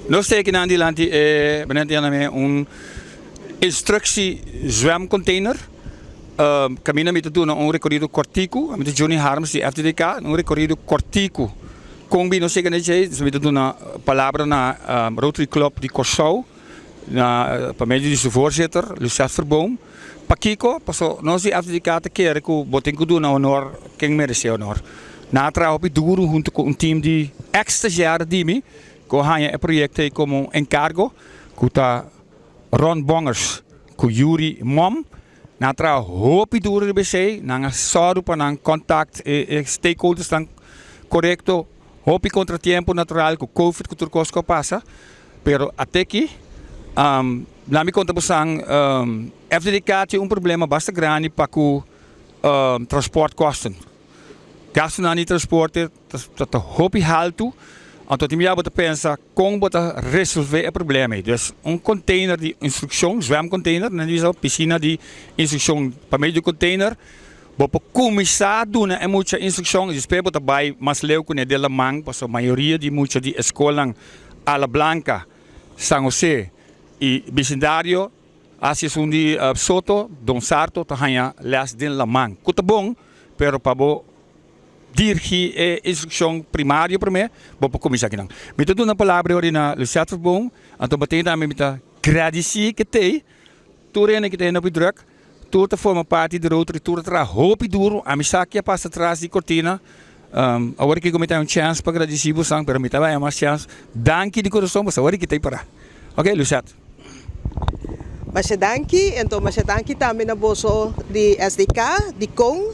Nós temos aqui na um instructie zwemcontainer. Caminha met doen een recorrido cortico, met Johnny Harms, die FTDK, een recorrido cortico. Combi no sei que é, we doen een palavra na Rotary Club de Corsau, na para meio de voorzitter, Lucas Verboom. Pakiko, paso nós de FTDK te quer que o botem que do na honor, quem merece honor. Na trouw op duro junto com team de ex-stagiário de mim, que ganha project como encargo, que tá Ron Bongers, com Yuri Mom. Na trouw hoop duro de BC, na sordo para na contact stakeholders dan correcto, hoop contratiempo natural com COVID que turcosco passa, pero até aqui na me conta busang FDDK tem problema basta grande para o transportkosten. Gasten na niet transporten, dat de hoop halto, en tot die jaar moet pensa como bota resolver o problema. Dus een container die instructie, zwemcontainer, en die is ook piscina die instructie, para meio do container, bopo começar duna é muita instrução, espero botar vai mas leu com de la mang, passo a maioria de muita de escola Ala Blanca, San José e vecindário, assim são de Soto, Don Sarto, tahanha las de la mang. Kuta bom, pero para dirigir a instrução primária para mim, vou começar aqui não. Me dou uma palavra hoje na Lucas Verboom, então batei na minha meta agradecer que tem, tudo que tem na druk, tudo forma parte do Rotary, tudo traz roupa duro, a minha saque passa atrás de cortina. Agora que eu me tenho chance para agradecer você, pero me também é uma chance. Danke de coração, mas agora que tem para. Ok, Lucas. Mas danke, então mas danke também na bolso de SDK, de CON.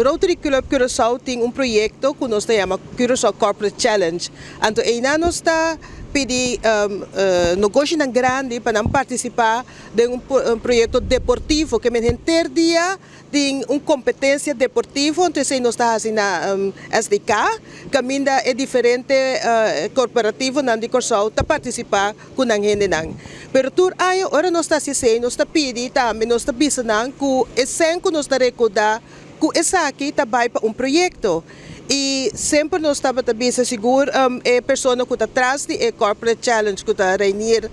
Rotary Club Curaçao tem projeto que nós chamamos Curaçao Corporate Challenge. Então, aí nós está pedi negócio grande para participar de projeto deportivo que me ter dia tem competência deportiva, então nós está fazendo SDK, caminho é diferente corporativo na de Curaçao para participar com a gente não. Pero tur aí ora nós está se nós está pedi também nós está pensando que esse que nós está recordar que essa aqui também para projeto. E sempre nós estamos também seguro a pessoa que está atrás de Corporate Challenge que está Rainier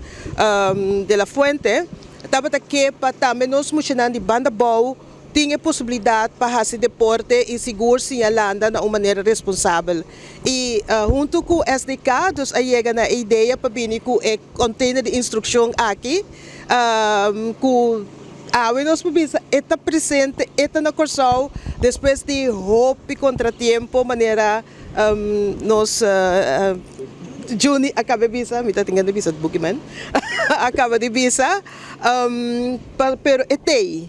de la Fuente estava aqui para também nós mencionando de banda boa tinha possibilidade para fazer deporte e seguro sinalando de uma maneira responsável e junto com o SDK nós chega na ideia para vir com o container de instrução aqui com nós podemos estar presente, estar na Curaçao, depois de roupa e contratempo, maneira nós Juni acaba de visa, me está tendo visa de Bookman, acaba de visa, pero etei,